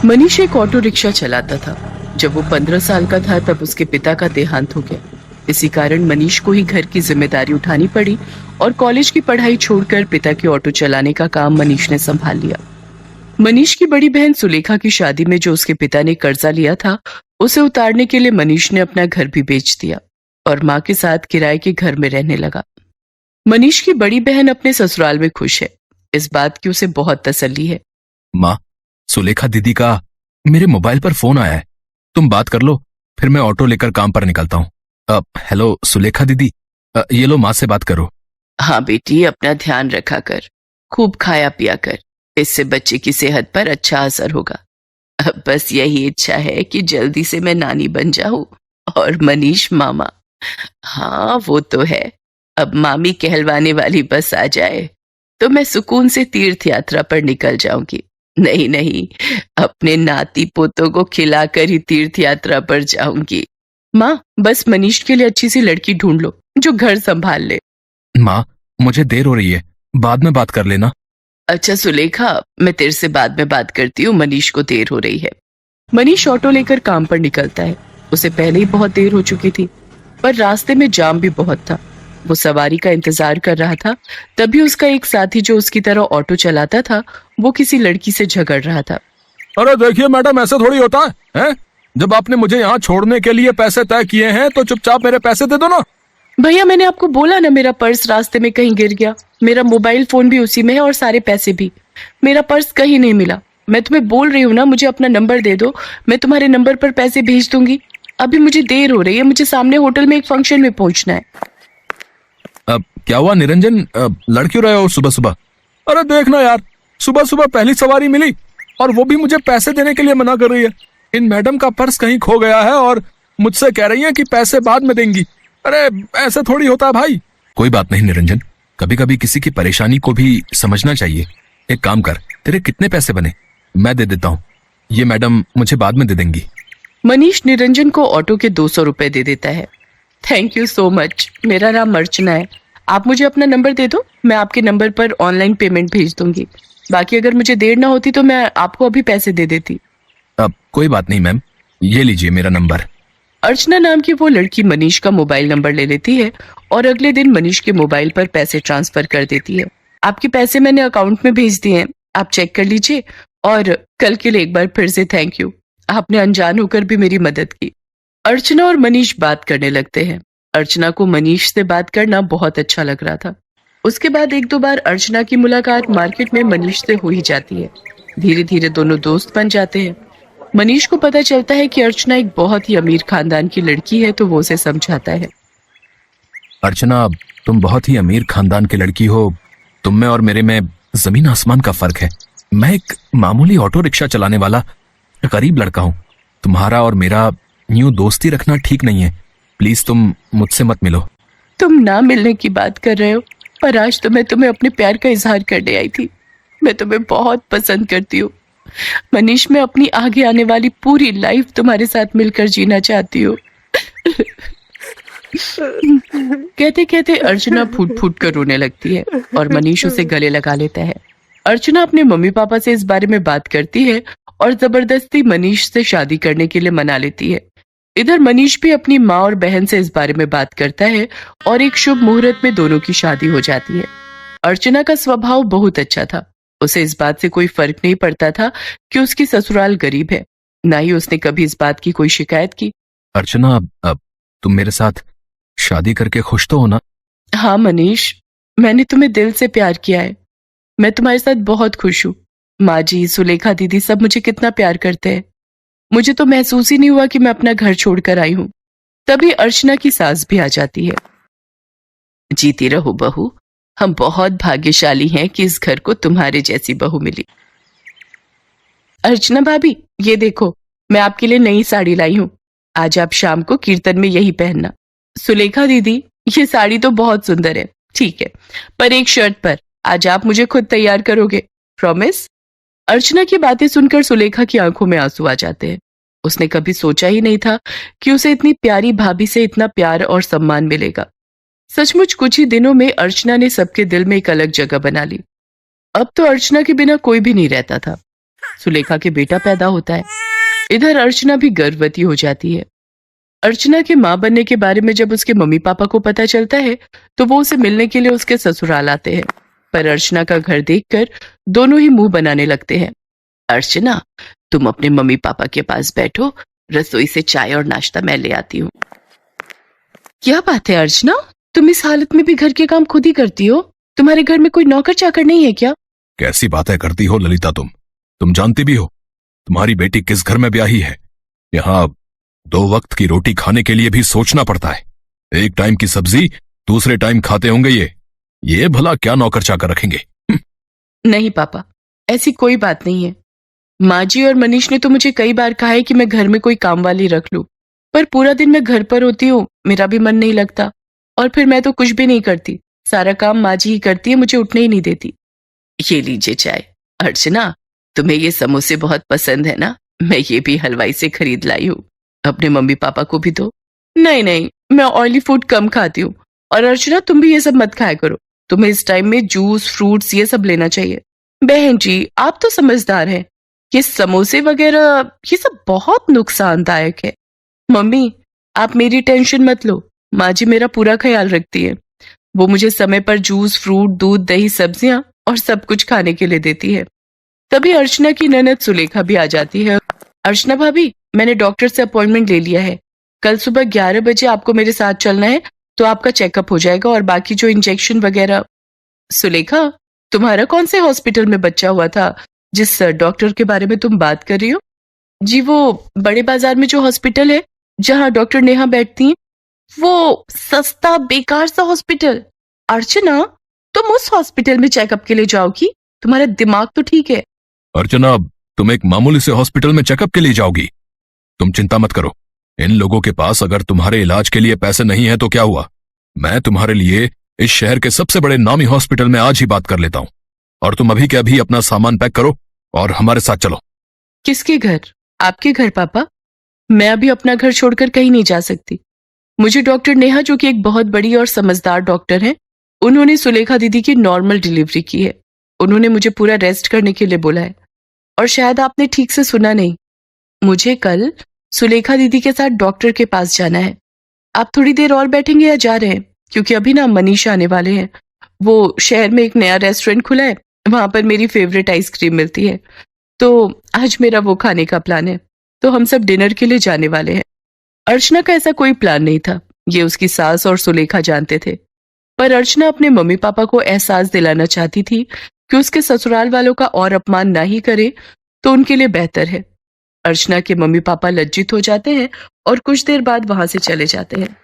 मनीष एक auto rickshaw चलाता था। जब वो 15 साल का था तब उसके पिता का देहांत हो गया। इसी कारण मनीष को ही घर की जिम्मेदारी उठानी पड़ी और कॉलेज की पढ़ाई छोड़कर पिता की ऑटो चलाने का काम मनीष ने संभाल लिया। मनीष की बड़ी बहन सुलेखा की शादी में जो उसके पिता ने कर्जा लिया था, उसे उतारने के लिए मनीष ने अपना घर भी बेच दिया और माँ के साथ किराए के घर में रहने लगा। मनीष की बड़ी बहन अपने ससुराल में खुश है। इस बात की उसे बहुत तसल्ली है। माँ, सुलेखा दीदी का मेरे मोबाइल पर फोन आया है। तुम बात कर लो, फिर मैं ऑटो लेकर काम पर निकलता हूँ। हेलो सुलेखा दीदी, ये लो माँ से बात करो। हाँ बेटी, अपना ध्यान रखा कर, खूब खाया पिया कर, इससे बच्चे की सेहत पर अच्छा असर होगा। अब बस यही इच्छा है कि जल्दी से मैं नानी बन जाऊं और मनीष मामा। हाँ वो तो है, अब मामी कहलवाने वाली बस आ जाए तो मैं सुकून से तीर्थ यात्रा पर निकल जाऊंगी। नहीं नहीं, अपने नाती पोतों को खिलाकर ही तीर्थ यात्रा पर जाऊंगी। माँ, बस मनीष के लिए अच्छी सी लड़की ढूंढ लो जो घर संभाल ले। माँ, मुझे देर हो रही है, बाद में बात कर लेना। अच्छा सुलेखा, मैं तेरे से बाद में बात करती हूँ, मनीष को देर हो रही है। मनीष ऑटो लेकर काम पर निकलता है। उसे पहले ही बहुत देर हो चुकी थी, पर रास्ते में जाम भी बहुत था। वो सवारी का इंतजार कर रहा था, तभी उसका एक साथी जो उसकी तरह ऑटो चलाता था, वो किसी लड़की से झगड़ रहा था। अरे देखिए मैडम, ऐसा थोड़ी होता है? जब आपने मुझे यहाँ छोड़ने के लिए पैसे तय किए हैं तो चुपचाप मेरे पैसे दे दो ना। भैया, मैंने आपको बोला ना, मेरा पर्स रास्ते में कहीं गिर गया। मेरा मोबाइल फोन भी उसी में है और सारे पैसे भी। मेरा पर्स कहीं नहीं मिला। मैं तुम्हें बोल रही हूँ ना, मुझे अपना नंबर दे दो, मैं तुम्हारे नंबर पर पैसे भेज दूंगी। अभी मुझे देर हो रही है, मुझे सामने होटल में एक फंक्शन में पहुंचना है। अब क्या हुआ निरंजन, लड़ क्यों रहे हो सुबह सुबह? अरे देखना यार, सुबह सुबह पहली सवारी मिली और वो भी मुझे पैसे देने के लिए मना कर रही है। इन मैडम का पर्स कहीं खो गया है और मुझसे कह रही है कि पैसे बाद में देंगी। अरे ऐसे थोड़ी होता है भाई। कोई बात नहीं निरंजन, कभी कभी किसी की परेशानी को भी समझना चाहिए। एक काम कर, तेरे कितने पैसे बने मैं दे देता हूँ, ये मैडम मुझे बाद में दे देंगी। मनीष निरंजन को ऑटो के 200 रुपए दे देता है। Thank you so much. मेरा नाम अर्चना है। आप मुझे अपना नंबर दे दो, मैं आपके नंबर पर ऑनलाइन पेमेंट भेज दूंगी। बाकी अगर मुझे देर ना होती तो मैं आपको अभी पैसे दे देती। अब कोई बात नहीं मैम, ये लीजिए मेरा नंबर। अर्चना नाम की वो लड़की मनीष का मोबाइल नंबर ले लेती है और अगले दिन मनीष के मोबाइल पर पैसे ट्रांसफर कर देती है। आपके पैसे मैंने अकाउंट में भेज दिए हैं, आप चेक कर लीजिए। और कल के लिए एक बार फिर से थैंक यू, आपने अनजान होकर भी मेरी मदद की। अर्चना और मनीष बात करने लगते हैं। अर्चना को मनीष से बात करना बहुत अच्छा लग रहा था। उसके बाद एक दो बार अर्चना की मुलाकात मार्केट में मनीष से हो ही जाती है। धीरे धीरे दोनों दोस्त बन जाते हैं। मनीष को पता चलता है कि अर्चना एक बहुत ही अमीर खानदान की लड़की है, तो वो उसे समझाता है। अर्चना, तुम बहुत ही अमीर खानदान की लड़की हो। तुम में और मेरे में जमीन आसमान का फर्क है। मैं एक मामूली ऑटो रिक्शा चलाने वाला गरीब लड़का हूँ। तुम्हारा और मेरा यूं दोस्ती रखना ठीक नहीं है। प्लीज तुम मुझसे मत मिलो। तुम ना मिलने की बात कर रहे हो, पर आज तो मैं तुम्हें अपने प्यार का इजहार करने आई थी। मैं तुम्हें बहुत पसंद करती हूँ मनीष। मैं अपनी आगे आने वाली पूरी लाइफ तुम्हारे साथ मिलकर जीना चाहती हूँ। कहते कहते अर्चना फूट फूट कर रोने लगती है और मनीष उसे गले लगा लेता है। अर्चना अपने मम्मी पापा से इस बारे में बात करती है और जबरदस्ती मनीष से शादी करने के लिए मना लेती है। इधर मनीष भी अपनी माँ और बहन से इस बारे में बात करता है और एक शुभ मुहूर्त में दोनों की शादी हो जाती है। अर्चना का स्वभाव बहुत अच्छा था। उसे इस बात से कोई फर्क नहीं पड़ता था कि उसकी ससुराल गरीब है। ना ही उसने कभी इस बात की कोई शिकायत की। अर्चना, अब तुम मेरे साथ शादी करके खुश तो हो ना? हाँ मनीष, मैंने तुम्हें दिल से प्यार किया है। मैं तुम्हारे साथ बहुत खुश हूँ। माँ जी, सुलेखा दीदी सब मुझे कितना प्यार करते हैं। मुझे तो महसूस ही नहीं हुआ कि मैं अपना घर छोड़कर आई हूँ। तभी अर्चना की सास भी आ जाती है। जीती रहो बहू, हम बहुत भाग्यशाली हैं कि इस घर को तुम्हारे जैसी बहू मिली। अर्चना भाभी, ये देखो, मैं आपके लिए नई साड़ी लाई हूँ। आज आप शाम को कीर्तन में यही पहनना। सुलेखा दीदी, ये साड़ी तो बहुत सुंदर है, ठीक है, पर एक शर्त पर। आज आप मुझे खुद तैयार करोगे, प्रॉमिस? अर्चना की बातें सुनकर सुलेखा की आंखों में आंसू आ जाते हैं। उसने कभी सोचा ही नहीं था कि उसे इतनी प्यारी भाभी से इतना प्यार और सम्मान मिलेगा। सचमुच कुछ ही दिनों में अर्चना ने सबके दिल में एक अलग जगह बना ली। अब तो अर्चना के बिना कोई भी नहीं रहता था। सुलेखा के बेटा पैदा होता है। इधर अर्चना भी गर्भवती हो जाती है। अर्चना के मां बनने के बारे में जब उसके मम्मी पापा को पता चलता है तो वो उसे मिलने के लिए उसके ससुराल आते हैं। पर अर्चना का घर देखकर दोनों ही मुंह बनाने लगते हैं। अर्चना, तुम अपने मम्मी पापा के पास बैठो, रसोई से चाय और नाश्ता मैं ले आती हूँ। क्या बात है अर्चना, तुम इस हालत में भी घर के काम खुद ही करती हो? तुम्हारे घर में कोई नौकर चाकर नहीं है क्या? कैसी बातें करती हो ललिता तुम जानती भी हो तुम्हारी बेटी किस घर में ब्याही है। यहाँ 2 वक्त की रोटी खाने के लिए भी सोचना पड़ता है। एक टाइम की सब्जी दूसरे टाइम खाते होंगे ये भला क्या नौकर चाकर रखेंगे? नहीं पापा, ऐसी कोई बात नहीं है। माँ जी और मनीष ने तो मुझे कई बार कहा है कि मैं घर में कोई काम वाली रख लूं, पर पूरा दिन मैं घर पर होती हूँ, मेरा भी मन नहीं लगता। और फिर मैं तो कुछ भी नहीं करती, सारा काम माँ जी ही करती है, मुझे उठने ही नहीं देती। ये लीजिए चाय। अर्चना, तुम्हें ये समोसे बहुत पसंद है ना? मैं ये भी हलवाई से खरीद लाई हूँ, अपने मम्मी पापा को भी दो। नहीं नहीं, मैं ऑयली फूड कम खाती हूँ। और अर्चना, तुम भी ये सब मत खाया करो, तुम्हें इस टाइम में जूस फ्रूट्स ये सब लेना चाहिए। बहन जी, आप तो समझदार हैं, ये समोसे वगैरह ये सब बहुत नुकसानदायक है। मम्मी, आप मेरी टेंशन मत लो, माँ जी मेरा पूरा ख्याल रखती है। वो मुझे समय पर जूस फ्रूट दूध दही सब्जियां और सब कुछ खाने के लिए देती है। तभी अर्चना की ननद सुलेखा भी आ जाती है। अर्चना भाभी, मैंने डॉक्टर से अपॉइंटमेंट ले लिया है, कल सुबह 11 बजे आपको मेरे साथ चलना है, तो आपका चेकअप हो जाएगा और बाकी जो इंजेक्शन वगैरह। सुलेखा, तुम्हारा कौन से हॉस्पिटल में बच्चा हुआ था जिस डॉक्टर के बारे में तुम बात कर रही हो? जी, वो बड़े बाजार में जो हॉस्पिटल है जहां डॉक्टर नेहा बैठती हैं, वो सस्ता बेकार सा हॉस्पिटल। अर्चना, तुम उस हॉस्पिटल में चेकअप के लिए जाओगी? तुम्हारा दिमाग तो ठीक है। अर्चना, तुम एक मामूली से हॉस्पिटल में चेकअप के लिए जाओगी? तुम चिंता मत करो, इन लोगों के पास अगर तुम्हारे इलाज के लिए पैसे नहीं है तो क्या हुआ, मैं तुम्हारे लिए इस शहर के सबसे बड़े नामी हॉस्पिटल में आज ही बात कर लेता हूं। और तुम अभी के अभी अपना सामान पैक करो और हमारे साथ चलो। किसके घर? आपके घर पापा? मैं अभी अपना घर छोड़कर कहीं नहीं जा सकती। मुझे डॉक्टर नेहा, जो कि एक बहुत बड़ी और समझदार डॉक्टर है, उन्होंने सुलेखा दीदी की नॉर्मल डिलीवरी की है। उन्होंने मुझे पूरा रेस्ट करने के लिए बोला है। और शायद आपने ठीक से सुना नहीं, मुझे कल सुलेखा दीदी के साथ डॉक्टर के पास जाना है। आप थोड़ी देर और बैठेंगे या जा रहे हैं? क्योंकि अभी ना मनीष आने वाले हैं। वो शहर में एक नया रेस्टोरेंट खुला है, वहां पर मेरी फेवरेट आइसक्रीम मिलती है, तो आज मेरा वो खाने का प्लान है। तो हम सब डिनर के लिए जाने वाले हैं। अर्चना का ऐसा कोई प्लान नहीं था, ये उसकी सास और सुलेखा जानते थे। पर अर्चना अपने मम्मी पापा को एहसास दिलाना चाहती थी कि उसके ससुराल वालों का और अपमान ना ही करे तो उनके लिए बेहतर है। अर्चना के मम्मी पापा लज्जित हो जाते हैं और कुछ देर बाद वहां से चले जाते हैं।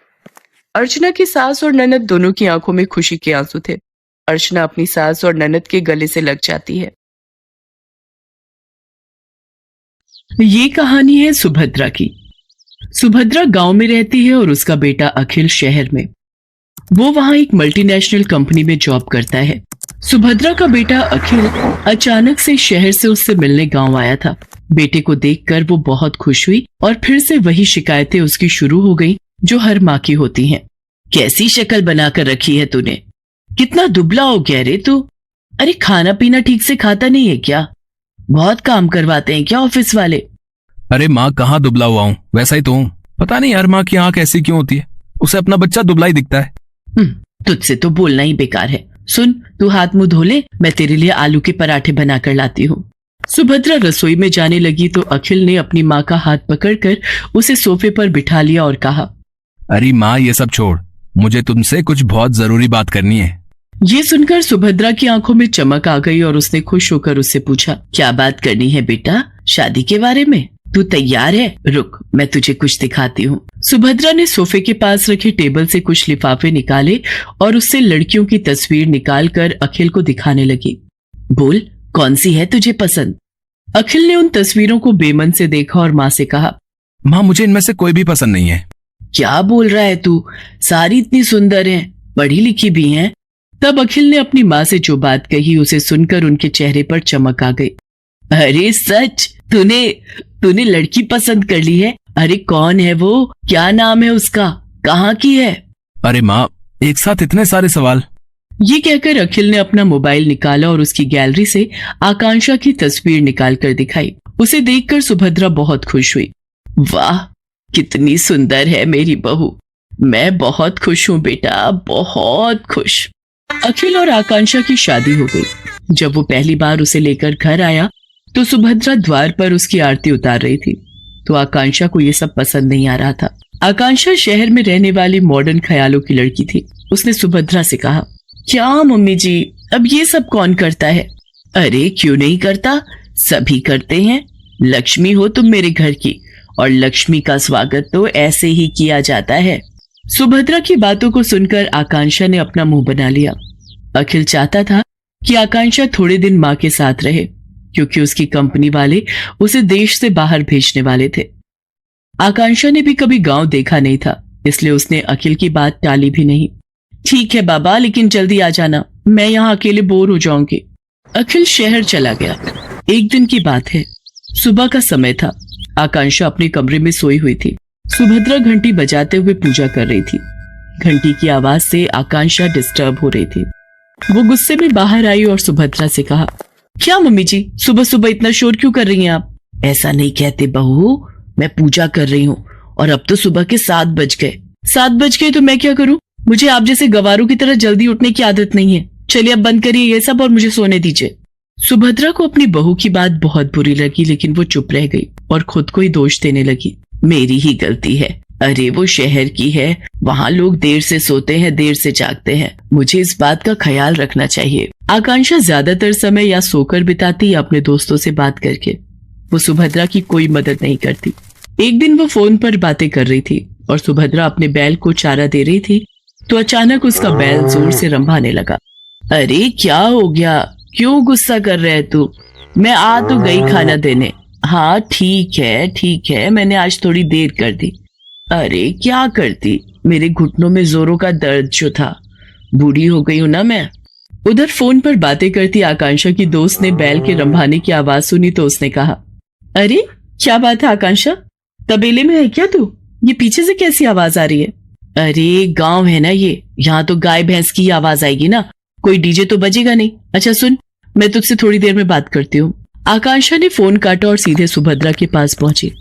अर्चना की सास और ननद दोनों की आंखों में खुशी के आंसू थे। अर्चना अपनी सास और ननद के गले से लग जाती है। ये कहानी है सुभद्रा की। सुभद्रा गांव में रहती है और उसका बेटा अखिल शहर में। वो वहां एक मल्टीनेशनल कंपनी में जॉब करता है। सुभद्रा का बेटा अखिल अचानक से शहर से उससे मिलने गांव आया था। बेटे को देखकर वो बहुत खुश हुई और फिर से वही शिकायतें उसकी शुरू हो गई जो हर माँ की होती हैं। कैसी शक्ल बनाकर रखी है तूने? कितना दुबला हो गया रे तू? अरे खाना पीना ठीक से खाता नहीं है क्या? बहुत काम करवाते हैं क्या ऑफिस वाले? अरे माँ, कहाँ दुबला हुआ हूँ, वैसा ही तो हूँ। पता नहीं यार, माँ की आंख ऐसी क्यों होती है, उसे अपना बच्चा दुबला ही दिखता है। तुझसे तो बोलना ही बेकार है। सुन, तू हाथ मुंह धो ले, मैं तेरे लिए आलू के पराठे बनाकर लाती हूँ। सुभद्रा रसोई में जाने लगी तो अखिल ने अपनी माँ का हाथ पकड़कर उसे सोफे पर बिठा लिया और कहा, अरे माँ, ये सब छोड़, मुझे तुमसे कुछ बहुत जरूरी बात करनी है। ये सुनकर सुभद्रा की आंखों में चमक आ गई और उसने खुश होकर उससे पूछा, क्या बात करनी है बेटा? शादी के बारे में? तू तैयार है? रुक, मैं तुझे कुछ दिखाती हूँ। सुभद्रा ने सोफे के पास रखे टेबल से कुछ लिफाफे निकाले और उससे लड़कियों की तस्वीर निकालकर अखिल को दिखाने लगी। बोल, कौन सी है तुझे पसंद? अखिल ने उन तस्वीरों को बेमन से देखा और माँ से कहा, माँ, मुझे इनमें से कोई भी पसंद नहीं है। क्या बोल रहा है तू? सारी इतनी सुंदर हैं, पढ़ी लिखी भी हैं। तब अखिल ने अपनी माँ से जो बात कही उसे सुनकर उनके चेहरे पर चमक आ गई। अरे सच, तूने लड़की पसंद कर ली है? अरे कौन है वो? क्या नाम है उसका? कहाँ की है? अरे माँ, एक साथ इतने सारे सवाल। ये कहकर अखिल ने अपना मोबाइल निकाला और उसकी गैलरी से आकांक्षा की तस्वीर निकाल कर दिखाई। उसे देखकर सुभद्रा बहुत खुश हुई। वाह, कितनी सुंदर है मेरी बहू। मैं बहुत खुश हूँ बेटा, बहुत खुश। अखिल और आकांक्षा की शादी हो गई। जब वो पहली बार उसे लेकर घर आया तो सुभद्रा द्वार पर उसकी आरती उतार रही थी, तो आकांक्षा को ये सब पसंद नहीं आ रहा था। आकांक्षा शहर में रहने वाली मॉडर्न ख्यालों की लड़की थी। उसने सुभद्रा से कहा, क्या मम्मी जी, अब ये सब कौन करता है? अरे क्यों नहीं करता, सभी करते हैं। लक्ष्मी हो तुम मेरे घर की, और लक्ष्मी का स्वागत तो ऐसे ही किया जाता है। सुभद्रा की बातों को सुनकर आकांक्षा ने अपना मुंह बना लिया। अखिल चाहता था कि आकांक्षा थोड़े दिन मां के साथ रहे, क्योंकि उसकी कंपनी वाले उसे देश से बाहर भेजने वाले थे। आकांक्षा ने भी कभी गांव देखा नहीं था, इसलिए उसने अखिल की बात टाली भी नहीं। ठीक है बाबा, लेकिन जल्दी आ जाना, मैं यहाँ अकेले बोर हो जाऊंगी। अखिल शहर चला गया। एक दिन की बात है, सुबह का समय था। आकांक्षा अपने कमरे में सोई हुई थी। सुभद्रा घंटी बजाते हुए पूजा कर रही थी। घंटी की आवाज से आकांक्षा डिस्टर्ब हो रही थी। वो गुस्से में बाहर आई और सुभद्रा से कहा, क्या मम्मी जी, सुबह सुबह इतना शोर क्यों कर रही हैं आप? ऐसा नहीं कहते बहू, मैं पूजा कर रही हूँ और अब तो सुबह के 7 बज गए। 7 बज गए तो मैं क्या करूँ? मुझे आप जैसे गवारों की तरह जल्दी उठने की आदत नहीं है। चलिए अब बंद करिए ये सब और मुझे सोने दीजिए। सुभद्रा को अपनी बहू की बात बहुत बुरी लगी, लेकिन वो चुप रह गई और खुद को ही दोष देने लगी। मेरी ही गलती है। अरे वो शहर की है, वहाँ लोग देर से सोते हैं, देर से जागते हैं। मुझे इस बात का ख्याल रखना चाहिए। आकांक्षा ज्यादातर समय या सोकर बिताती या अपने दोस्तों से बात करके। वो सुभद्रा की कोई मदद नहीं करती। एक दिन वो फोन पर बातें कर रही थी और सुभद्रा अपने बैल को चारा दे रही थी, तो अचानक उसका बैल जोर से रंभाने लगा। अरे क्या हो गया, क्यों गुस्सा कर रहे है तू? मैं आ तो गई खाना देने। हाँ ठीक है, मैंने आज थोड़ी देर कर दी। अरे क्या करती, मेरे घुटनों में जोरों का दर्द जो था। बूढ़ी हो गई हूं ना मैं। उधर फोन पर बातें करती आकांक्षा की दोस्त ने बैल के रंभाने की आवाज सुनी तो उसने कहा, अरे क्या बात है आकांक्षा, तबेले में है क्या तू? ये पीछे से कैसी आवाज आ रही है? अरे गांव है ना ये, यहाँ तो गाय भैंस की आवाज आएगी ना, कोई डीजे तो बजेगा नहीं। अच्छा सुन, मैं तुझसे थोड़ी देर में बात करती हूँ। आकांक्षा ने फोन काटा और सीधे सुभद्रा के पास पहुंची।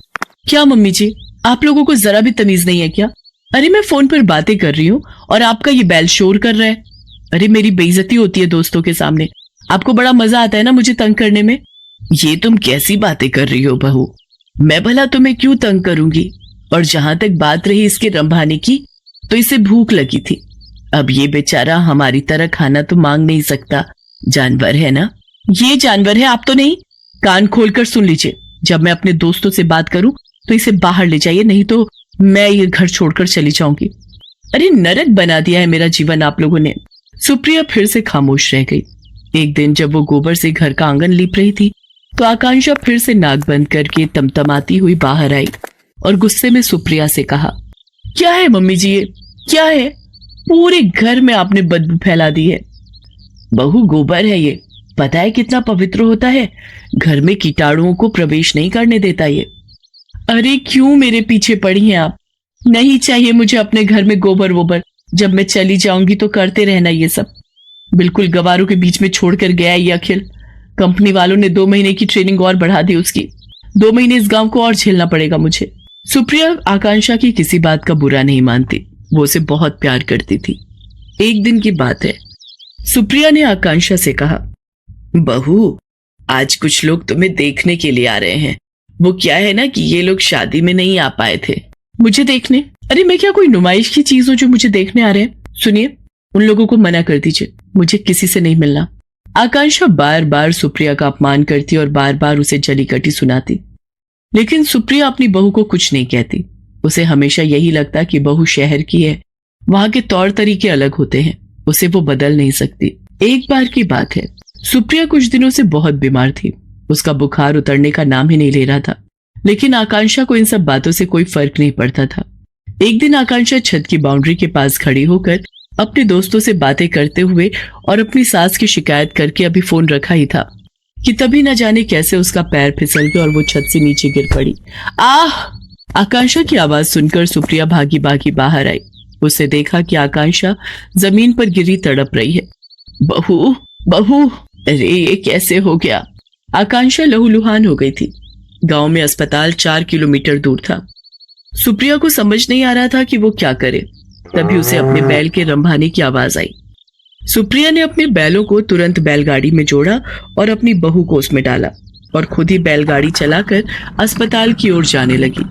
क्या मम्मी जी, आप लोगों को जरा भी तमीज नहीं है क्या? अरे मैं फोन पर बातें कर रही हूँ और आपका ये बैल शोर कर रहा है। अरे मेरी बेइज्जती होती है दोस्तों के सामने। आपको बड़ा मजा आता है ना मुझे तंग करने में। ये तुम कैसी बातें कर रही हो बहू, मैं भला तुम्हें क्यों तंग करूंगी? और जहां तक बात रही इसके रंभाने की, तो इसे भूख लगी थी। अब ये बेचारा हमारी तरह खाना तो मांग नहीं सकता, जानवर है ना। ये जानवर है, आप तो नहीं। कान खोलकर सुन लीजिए, जब मैं अपने दोस्तों से बात करूं तो इसे बाहर ले जाइए, नहीं तो मैं ये घर छोड़कर चली जाऊंगी। अरे नरक बना दिया है मेरा जीवन आप लोगों ने। सुप्रिया फिर से खामोश रह गई। एक दिन जब वो गोबर से घर का आंगन लीप रही थी तो आकांक्षा फिर से नाक बंद करके तमतमाती हुई बाहर आई और गुस्से में सुप्रिया से कहा, क्या है मम्मी जी, ये क्या है? पूरे घर में आपने बदबू फैला दी है। बहू गोबर है ये, पता है कितना पवित्र होता है, घर में कीटाणुओं को प्रवेश नहीं करने देता ये। अरे क्यों मेरे पीछे पड़ी हैं आप? नहीं चाहिए मुझे अपने घर में गोबर वोबर, जब मैं चली जाऊंगी तो करते रहना ये सब। बिल्कुल गवारों के बीच में छोड़कर गया ये अखिल। कंपनी वालों ने 2 महीने की ट्रेनिंग और बढ़ा दी उसकी। 2 महीने इस गांव को और झेलना पड़ेगा मुझे। सुप्रिया आकांक्षा की किसी बात का बुरा नहीं मानती, वो उसे बहुत प्यार करती थी। एक दिन की बात है, सुप्रिया ने आकांक्षा से कहा, बहू आज कुछ लोग तुम्हें देखने के लिए आ रहे हैं। वो क्या है ना कि ये लोग शादी में नहीं आ पाए थे मुझे देखने। अरे मैं क्या कोई नुमाइश की चीज हूँ जो मुझे देखने आ रहे हैं? सुनिए, उन लोगों को मना कर दीजिए, मुझे किसी से नहीं मिलना। आकांक्षा बार बार सुप्रिया का अपमान करती और बार बार उसे जली कटी सुनाती, लेकिन सुप्रिया अपनी बहू को कुछ नहीं कहती। उसे हमेशा यही लगता कि बहू शहर की है, वहां के तौर तरीके अलग होते हैं, उसे वो बदल नहीं सकती। एक बार की बात है, सुप्रिया कुछ दिनों से बहुत बीमार थी। उसका बुखार उतरने का नाम ही नहीं ले रहा था, लेकिन आकांक्षा को इन सब बातों से कोई फर्क नहीं पड़ता था। एक दिन आकांक्षा छत की बाउंड्री के पास खड़ी होकर अपने दोस्तों से बातें करते हुए और अपनी सास की शिकायत करके अभी फोन रखा ही था कि तभी न जाने कैसे उसका पैर फिसल गया और वो छत से नीचे गिर पड़ी। आह! आकांक्षा की आवाज सुनकर सुप्रिया भागी भागी बाहर आई। उसे देखा कि आकांक्षा जमीन पर गिरी तड़प रही है। बहू बहू, अरे ये कैसे हो गया? आकांक्षा लहूलुहान हो गई थी। गांव में अस्पताल 4 किलोमीटर दूर था। सुप्रिया को समझ नहीं आ रहा था कि वो क्या करे। तभी उसे अपने बैल के रंभाने की आवाज आई। सुप्रिया ने अपने बैलों को तुरंत बैलगाड़ी में जोड़ा और अपनी बहू को उसमें डाला और खुद ही बैलगाड़ी चलाकर अस्पताल की ओर जाने लगी।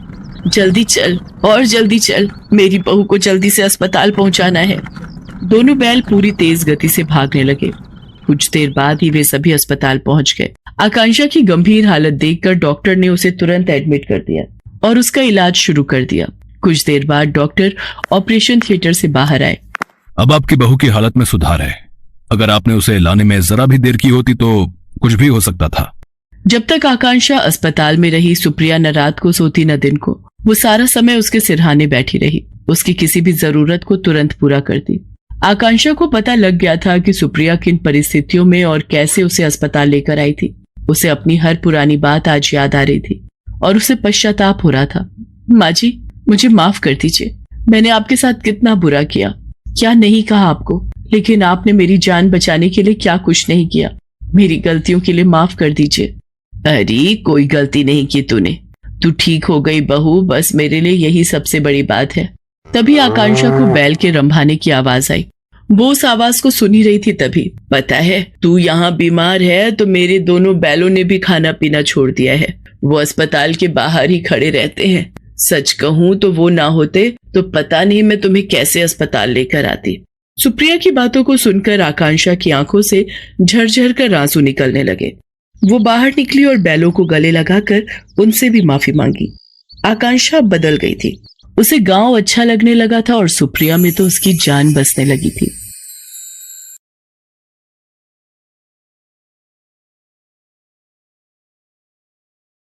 जल्दी चल और जल्दी चल, मेरी बहू को जल्दी से अस्पताल पहुंचाना है। दोनों बैल पूरी तेज गति से भागने लगे। कुछ देर बाद ही वे सभी अस्पताल पहुंच गए। आकांक्षा की गंभीर हालत देखकर डॉक्टर ने उसे तुरंत एडमिट कर दिया और उसका इलाज शुरू कर दिया। कुछ देर बाद डॉक्टर ऑपरेशन थिएटर से बाहर आए। अब आपकी बहू की हालत में सुधार है। अगर आपने उसे लाने में जरा भी देर की होती तो कुछ भी हो सकता था। जब तक आकांक्षा अस्पताल में रही, सुप्रिया न रात को सोती न दिन को। वो सारा समय उसके सिरहाने बैठी रही, उसकी किसी भी जरूरत को तुरंत पूरा करती। आकांक्षा को पता लग गया था कि सुप्रिया किन परिस्थितियों में और कैसे उसे अस्पताल लेकर आई थी। उसे अपनी हर पुरानी बात आज याद आ रही थी और उसे पश्चाताप हो रहा था। माँ जी, मुझे माफ कर दीजिए। मैंने आपके साथ कितना बुरा किया, क्या नहीं कहा आपको, लेकिन आपने मेरी जान बचाने के लिए क्या कुछ नहीं किया। मेरी गलतियों के लिए माफ कर दीजिए। अरे कोई गलती नहीं की तूने, तू ठीक हो गई बहू, बस मेरे लिए यही सबसे बड़ी बात है। तभी आकांक्षा को बैल के रंभाने की आवाज आई। वो उस आवाज को सुन ही रही थी। तभी, पता है तू यहाँ बीमार है तो मेरे दोनों बैलों ने भी खाना पीना छोड़ दिया है। वो अस्पताल के बाहर ही खड़े रहते हैं। सच कहूं तो वो ना होते तो पता नहीं मैं तुम्हें कैसे अस्पताल लेकर आती। सुप्रिया की बातों को सुनकर आकांक्षा की आंखों से झरझर कर आंसू निकलने लगे। वो बाहर निकली और बैलों को गले लगाकर उनसे भी माफी मांगी। आकांक्षा बदल गई थी। उसे गांव अच्छा लगने लगा था और सुप्रिया में तो उसकी जान बसने लगी थी।